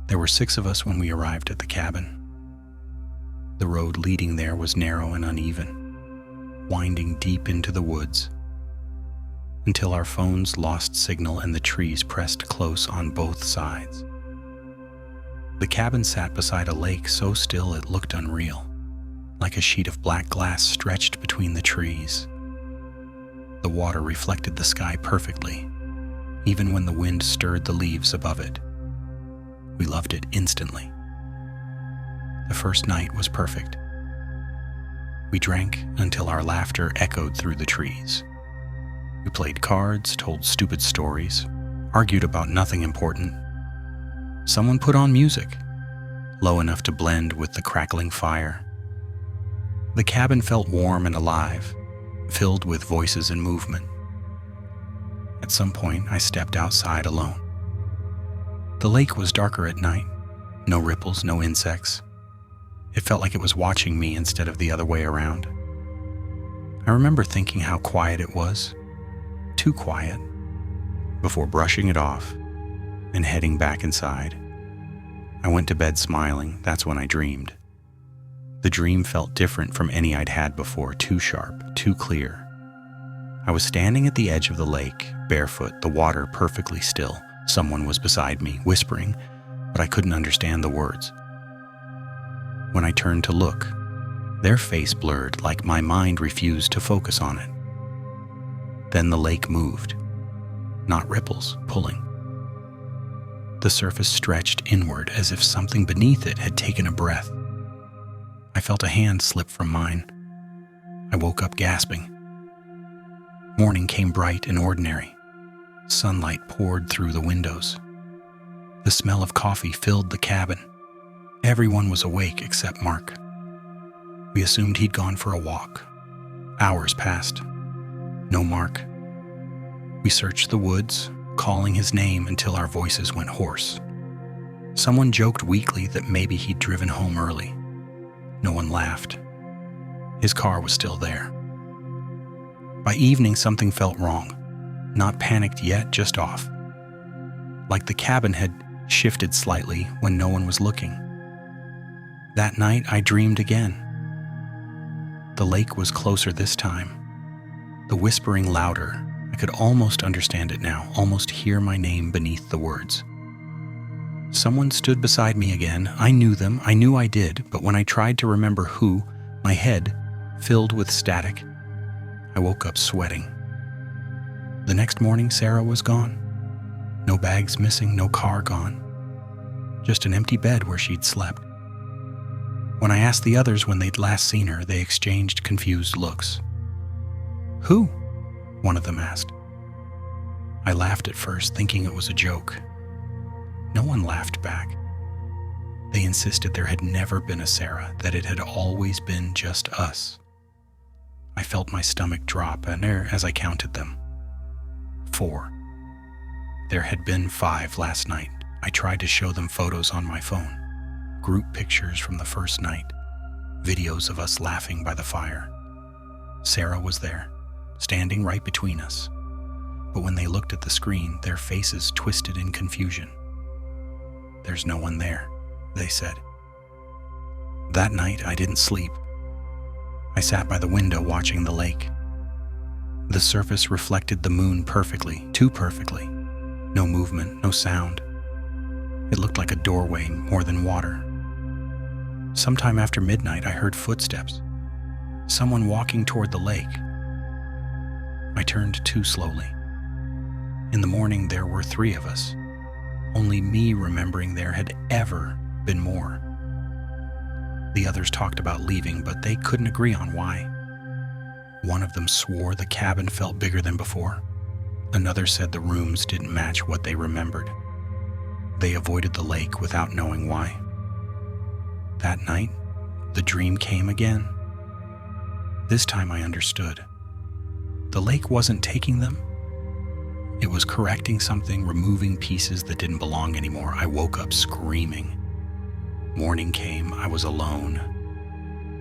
There were 6 of us when we arrived at the cabin. The road leading there was narrow and uneven, winding deep into the woods, until our phones lost signal and the trees pressed close on both sides. The cabin sat beside a lake so still it looked unreal, like a sheet of black glass stretched between the trees. The water reflected the sky perfectly, even when the wind stirred the leaves above it. We loved it instantly. The first night was perfect. We drank until our laughter echoed through the trees. We played cards, told stupid stories, argued about nothing important. Someone put on music, low enough to blend with the crackling fire. The cabin felt warm and alive, filled with voices and movement. At some point, I stepped outside alone. The lake was darker at night. No ripples, no insects. It felt like it was watching me instead of the other way around. I remember thinking how quiet it was. Too quiet. Before brushing it off and heading back inside. I went to bed smiling. That's when I dreamed. The dream felt different from any I'd had before, too sharp, too clear. I was standing at the edge of the lake, barefoot, the water perfectly still. Someone was beside me, whispering, but I couldn't understand the words. When I turned to look, their face blurred like my mind refused to focus on it. Then the lake moved, not ripples, pulling. The surface stretched inward as if something beneath it had taken a breath. I felt a hand slip from mine. I woke up gasping. Morning came bright and ordinary. Sunlight poured through the windows. The smell of coffee filled the cabin. Everyone was awake except Mark. We assumed he'd gone for a walk. Hours passed. No Mark. We searched the woods, calling his name until our voices went hoarse. Someone joked weakly that maybe he'd driven home early. No one laughed. His car was still there. By evening, something felt wrong. Not panicked yet, just off. Like the cabin had shifted slightly when no one was looking. That night, I dreamed again. The lake was closer this time. The whispering louder. I could almost understand it now, almost hear my name beneath the words. Someone stood beside me again. I knew them. I knew I did, but when I tried to remember who, my head filled with static. I woke up sweating. The next morning, Sarah was gone. No bags missing, no car gone. Just an empty bed where she'd slept. When I asked the others when they'd last seen her, they exchanged confused looks. "Who?" one of them asked. I laughed at first, thinking it was a joke. No one laughed back. They insisted there had never been a Sarah, that it had always been just us. I felt my stomach drop as I counted them. 4. There had been 5 last night. I tried to show them photos on my phone. Group pictures from the first night. Videos of us laughing by the fire. Sarah was there, standing right between us. But when they looked at the screen, their faces twisted in confusion. "There's no one there," they said. That night, I didn't sleep. I sat by the window watching the lake. The surface reflected the moon perfectly, too perfectly. No movement, no sound. It looked like a doorway more than water. Sometime after midnight, I heard footsteps. Someone walking toward the lake. I turned too slowly. In the morning, there were 3 of us. Only me remembering there had ever been more. The others talked about leaving, but they couldn't agree on why. One of them swore the cabin felt bigger than before. Another said the rooms didn't match what they remembered. They avoided the lake without knowing why. That night, the dream came again. This time I understood. The lake wasn't taking them. It was correcting something, removing pieces that didn't belong anymore. I woke up screaming. Morning came. I was alone.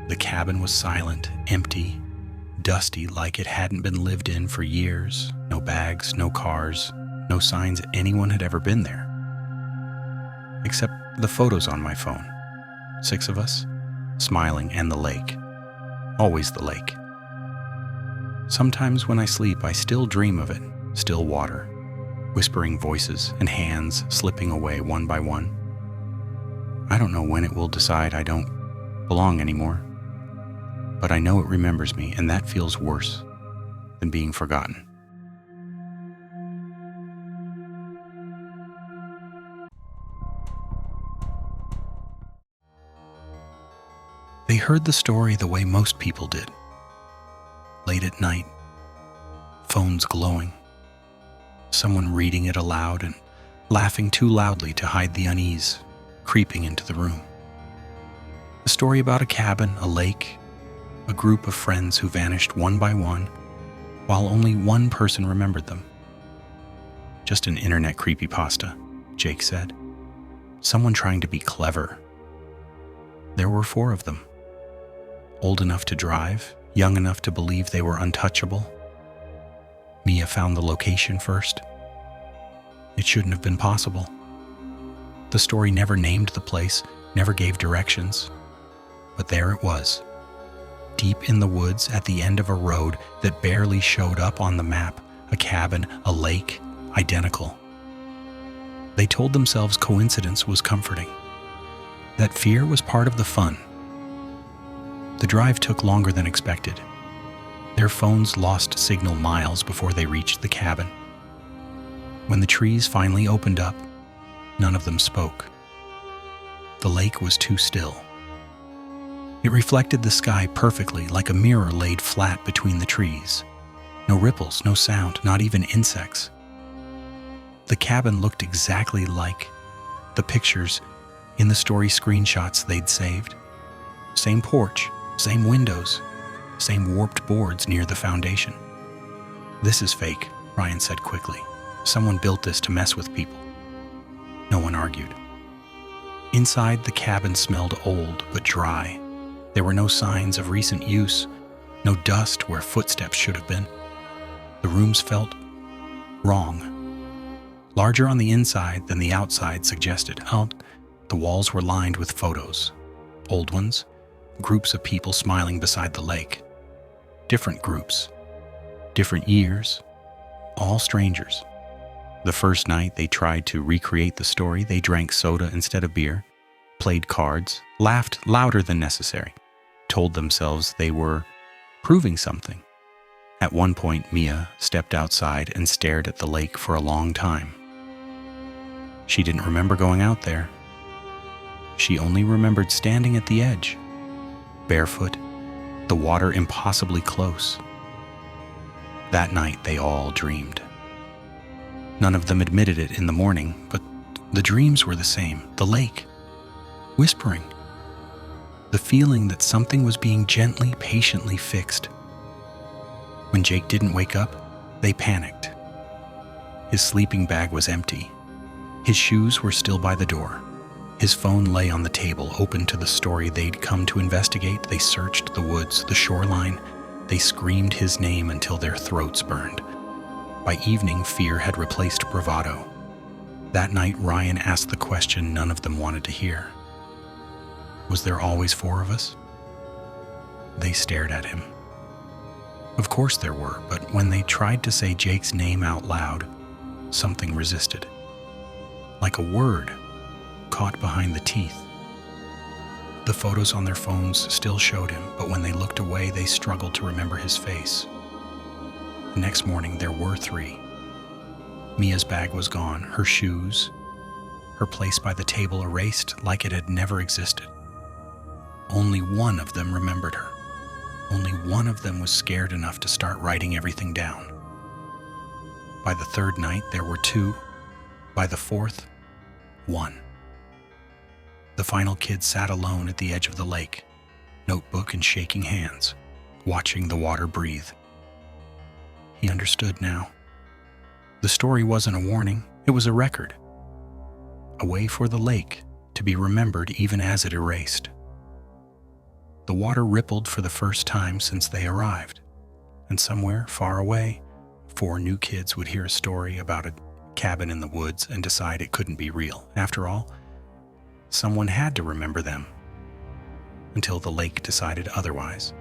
The cabin was silent, empty, dusty, like it hadn't been lived in for years. No bags, no cars, no signs anyone had ever been there. Except The photos on my phone. 6 of us, smiling, and the lake. Always the lake. Sometimes when I sleep, I still dream of it. Still water, whispering voices, and hands slipping away one by one. I don't know when it will decide I don't belong anymore, but I know it remembers me, and that feels worse than being forgotten. They heard the story the way most people did. Late at night, phones glowing, someone reading it aloud and laughing too loudly to hide the unease creeping into the room. A story about a cabin, a lake, a group of friends who vanished one by one, while only one person remembered them. Just an internet creepypasta, Jake said. Someone trying to be clever. There were 4 of them. Old enough to drive, young enough to believe they were untouchable. Mia found the location first. It shouldn't have been possible. The story never named the place, never gave directions. But there it was, deep in the woods at the end of a road that barely showed up on the map, a cabin, a lake, identical. They told themselves coincidence was comforting, that fear was part of the fun. The drive took longer than expected. Their phones lost signal miles before they reached the cabin. When the trees finally opened up, none of them spoke. The lake was too still. It reflected the sky perfectly, like a mirror laid flat between the trees. No ripples, no sound, not even insects. The cabin looked exactly like the pictures in the story screenshots they'd saved. Same porch, same windows, same warped boards near the foundation. "This is fake," Ryan said quickly. "Someone built this to mess with people." No one argued. Inside, the cabin smelled old but dry. There were no signs of recent use, no dust where footsteps should have been. The rooms felt wrong. Larger on the inside than the outside suggested. The walls were lined with photos. Old ones, groups of people smiling beside the lake. Different groups, different years, all strangers. The first night they tried to recreate the story, they drank soda instead of beer, played cards, laughed louder than necessary, told themselves they were proving something. At one point, Mia stepped outside and stared at the lake for a long time. She didn't remember going out there. She only remembered standing at the edge, barefoot, the water impossibly close. That night, they all dreamed. None of them admitted it in the morning, but the dreams were the same. The lake, whispering. The feeling that something was being gently, patiently fixed. When Jake didn't wake up, they panicked. His sleeping bag was empty. His shoes were still by the door. His phone lay on the table, open to the story they'd come to investigate. They searched the woods, the shoreline. They screamed his name until their throats burned. By evening, fear had replaced bravado. That night, Ryan asked the question none of them wanted to hear. Was there always 4 of us? They stared at him. Of course there were, but when they tried to say Jake's name out loud, something resisted. Like a word caught behind the teeth. The photos on their phones still showed him, but when they looked away, they struggled to remember his face. The next morning, there were 3. Mia's bag was gone, her shoes, her place by the table erased like it had never existed. Only one of them remembered her. Only one of them was scared enough to start writing everything down. By the 3rd night, there were 2. By the 4th, 1. The final kid sat alone at the edge of the lake, notebook and shaking hands, watching the water breathe. He understood now. The story wasn't a warning, it was a record. A way for the lake to be remembered even as it erased. The water rippled for the first time since they arrived, and somewhere far away, 4 new kids would hear a story about a cabin in the woods and decide it couldn't be real. After all, Someone had to remember them, until the lake decided otherwise.